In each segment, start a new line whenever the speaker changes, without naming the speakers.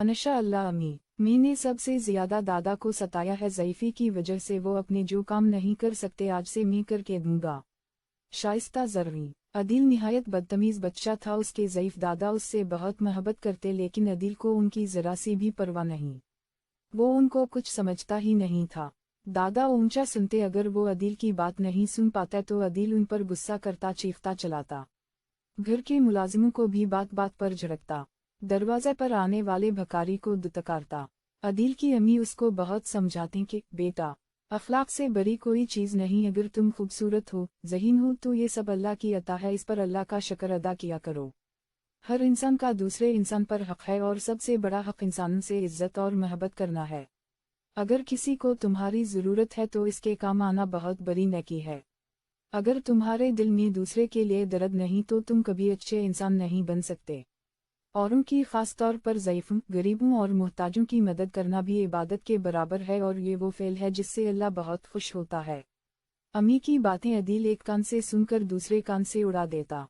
अनशा अल्लाह अमी मी ने सबसे ज्यादा दादा को सताया है, ज़ईफ़ी की वजह से वो अपने जो काम नहीं कर सकते आज से मैं करके दूंगा। शाइस्ता ज़रवी अदील निहायत बदतमीज़ बच्चा था, उसके ज़ईफ़ दादा उससे बहुत मोहब्बत करते, लेकिन अदील को उनकी ज़रा सी भी परवाह नहीं। वो उनको कुछ समझता ही नहीं था। दादा ऊंचा सुनते, अगर वो अदील की बात नहीं सुन पाता तो अदील उन पर गुस्सा करता, चीखता चलाता। घर के मुलाजिमों को भी बात बात पर झड़कता। दरवाजे पर आने वाले भिखारी को दुत्कारता। अदील की अम्मी उसको बहुत समझाती कि बेटा, अखलाक से बड़ी कोई चीज़ नहीं, अगर तुम खूबसूरत हो, ज़हीन हो तो ये सब अल्लाह की अता है, इस पर अल्लाह का शुक्र अदा किया करो। हर इंसान का दूसरे इंसान पर हक है और सबसे बड़ा हक इंसानों से इज्जत और मोहब्बत करना है। अगर किसी को तुम्हारी ज़रूरत है तो इसके काम आना बहुत बड़ी नेकी है। अगर तुम्हारे दिल में दूसरे के लिए दर्द नहीं तो तुम कभी अच्छे इंसान नहीं बन सकते। औरों की खास तौर पर ज़ईफ़ों, गरीबों और मोहताजों की मदद करना भी इबादत के बराबर है और ये वो फ़ेल है जिससे अल्लाह बहुत खुश होता है। अम्मी की बातें अदील एक कान से सुनकर दूसरे कान से उड़ा देता।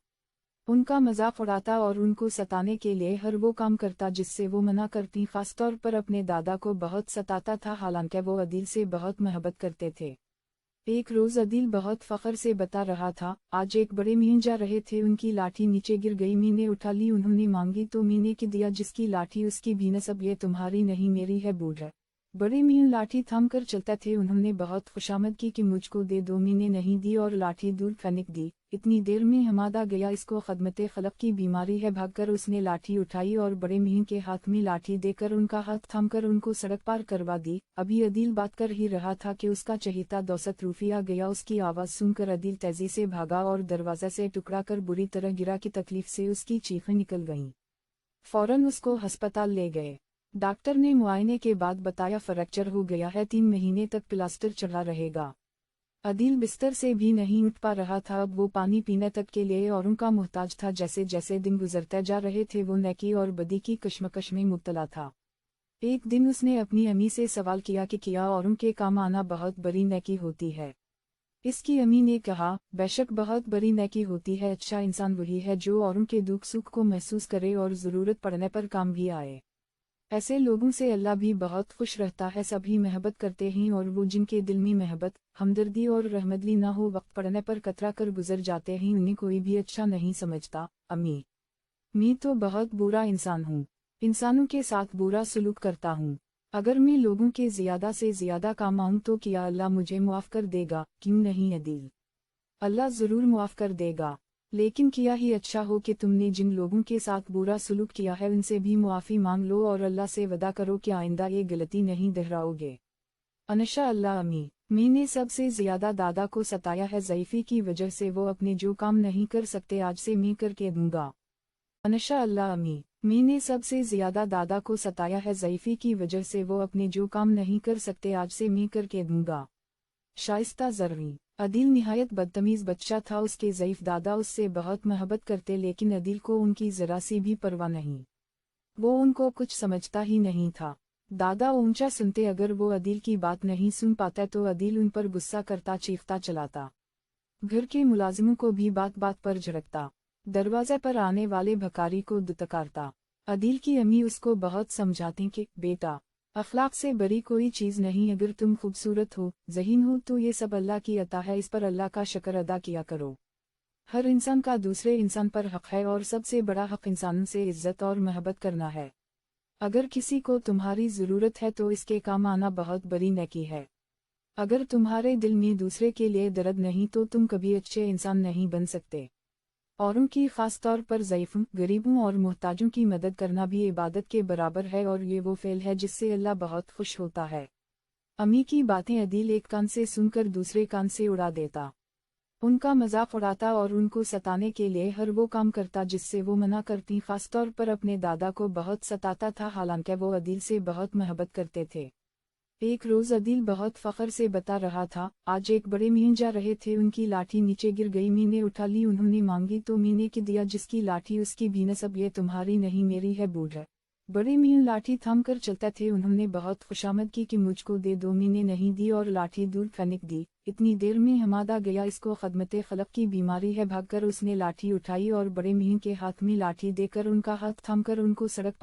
उनका मजाक उड़ाता और उनको सताने के लिए हर वो काम करता जिससे वो मना करती। खास तौर पर अपने दादा को बहुत सताता था, हालांकि वो अदील से बहुत मोहब्बत करते थे। एक रोज अदील बहुत फख्र से बता रहा था, आज एक बड़े मीन जा रहे थे, उनकी लाठी नीचे गिर गई, मीने उठा ली, उन्होंने मांगी तो मीने की दिया, जिसकी लाठी उसकी भी नसब, ये तुम्हारी नहीं मेरी है बूढ़ है। बड़े मीन लाठी थाम कर चलते थे, उन्होंने बहुत खुशामद की कि मुझको दे दो, मीने नहीं दी और लाठी दूर फेंक दी। इतनी देर में हमादा गया, इसको खदमते खलक की बीमारी है। भागकर उसने लाठी उठाई और बड़े मीन के हाथ में लाठी देकर उनका हाथ थामकर उनको सड़क पार करवा दी। अभी अदील बात कर ही रहा था कि उसका चहेता दौसत रूफी आ गया। उसकी आवाज़ सुनकर अदील तेजी से भागा और दरवाजे से टुकड़ा कर बुरी तरह गिरा कि तकलीफ से उसकी चीखें निकल गईं। फौरन उसको अस्पताल ले गए। डॉक्टर ने मुआयने के बाद बताया फ्रैक्चर हो गया है, 3 महीने तक प्लास्टर चढ़ा रहेगा। अदील बिस्तर से भी नहीं उठ पा रहा था, अब वो पानी पीने तक के लिए औरों का मोहताज था। जैसे जैसे दिन गुजरते जा रहे थे वो नेकी और बदी की कश्मकश में मुब्तला था। एक दिन उसने अपनी अम्मी से सवाल किया कि क्या औरों के काम आना बहुत बड़ी नेकी होती है। इसकी अम्मी ने कहा, बेशक बहुत बड़ी नेकी होती है, अच्छा इंसान वही है जो औरों के दुख सुख को महसूस करे और ज़रूरत पड़ने पर काम भी आए। ऐसे लोगों से अल्लाह भी बहुत खुश रहता है, सभी मोहब्बत करते हैं और वो जिनके दिल में मोहब्बत, हमदर्दी और रहमदली ना हो, वक्त पड़ने पर कतरा कर गुजर जाते हैं, उन्हें कोई भी अच्छा नहीं समझता। अम्मी, मैं तो बहुत बुरा इंसान हूँ, इंसानों के साथ बुरा सलूक करता हूँ। अगर मैं लोगों के ज़्यादा से ज़्यादा काम आऊँ तो क्या अल्लाह मुझे मुआफ़ कर देगा? क्यों नहीं अदील, अल्लाह ज़रूर मुआफ़ कर देगा, लेकिन क्या ही अच्छा हो कि तुमने जिन लोगों के साथ बुरा सलूक किया है उनसे भी मुआफ़ी मांग लो और अल्लाह से वदा करो कि आइंदा ये गलती नहीं दोहराओगे। अनशा अल्लाह अमी मैंने सबसे ज़्यादा दादा को सताया है, ज़ईफ़ी की वजह से वो अपने जो काम नहीं कर सकते आज से मैं करके दूंगा। अनशा अल्लाह अमी मैंने सबसे ज़्यादा दादा को सताया है, ज़ईफ़ी की वजह से वो अपने जो काम नहीं कर सकते आज से मैं करके दूंगा। शाइस्ता ज़रवी अदील निहायत बदतमीज़ बच्चा था, उसके ज़ईफ़ दादा उससे बहुत मोहब्बत करते, लेकिन अदील को उनकी ज़रा सी भी परवाह नहीं। वो उनको कुछ समझता ही नहीं था। दादा ऊंचा सुनते, अगर वो अदील की बात नहीं सुन पाता तो अदील उन पर गुस्सा करता, चीखता चलाता। घर के मुलाजिमों को भी बात बात पर झड़कता। दरवाजे पर आने वाले भिखारी को दुत्कारता। अदील की अम्मी उसको बहुत समझाती कि बेटा, अखलाक से बड़ी कोई चीज़ नहीं, अगर तुम खूबसूरत हो, ज़हीन हो तो ये सब अल्लाह की अता है, इस पर अल्लाह का शुक्र अदा किया करो। हर इंसान का दूसरे इंसान पर हक है और सबसे बड़ा हक इंसानों से इज्जत और मोहब्बत करना है। अगर किसी को तुम्हारी ज़रूरत है तो इसके काम आना बहुत बड़ी नेकी है। अगर तुम्हारे दिल में दूसरे के लिए दर्द नहीं तो तुम कभी अच्छे इंसान नहीं बन सकते। औरों की खास तौर पर ज़ईफ़ों, गरीबों और मोहताजों की मदद करना भी इबादत के बराबर है और ये वो फ़ेल है जिससे अल्लाह बहुत खुश होता है। अम्मी की बातें अदील एक कान से सुनकर दूसरे कान से उड़ा देता। उनका मजाक उड़ाता और उनको सताने के लिए हर वो काम करता जिससे वो मना करती। खास तौर पर अपने दादा को बहुत सताता था, हालांकि वो अदील से बहुत मोहब्बत करते थे। एक रोज अदील बहुत फख्र से बता रहा था, आज एक बड़े मीन जा रहे थे, उनकी लाठी नीचे गिर गई, मीने उठा ली, उन्होंने मांगी तो मीने की दिया, जिसकी लाठी उसकी भी नसब, ये तुम्हारी नहीं मेरी है बूढ़ है। बड़े मीन लाठी थाम कर चलते थे, उन्होंने बहुत खुशामद की कि मुझको दे दो, मीने नहीं दी और लाठी दूर फेंक दी। इतनी देर में हमादा गया, इसको खदमते खलक की बीमारी है। भागकर उसने लाठी उठाई और बड़े मीन के हाथ में लाठी देकर उनका हाथ थामकर उनको सड़क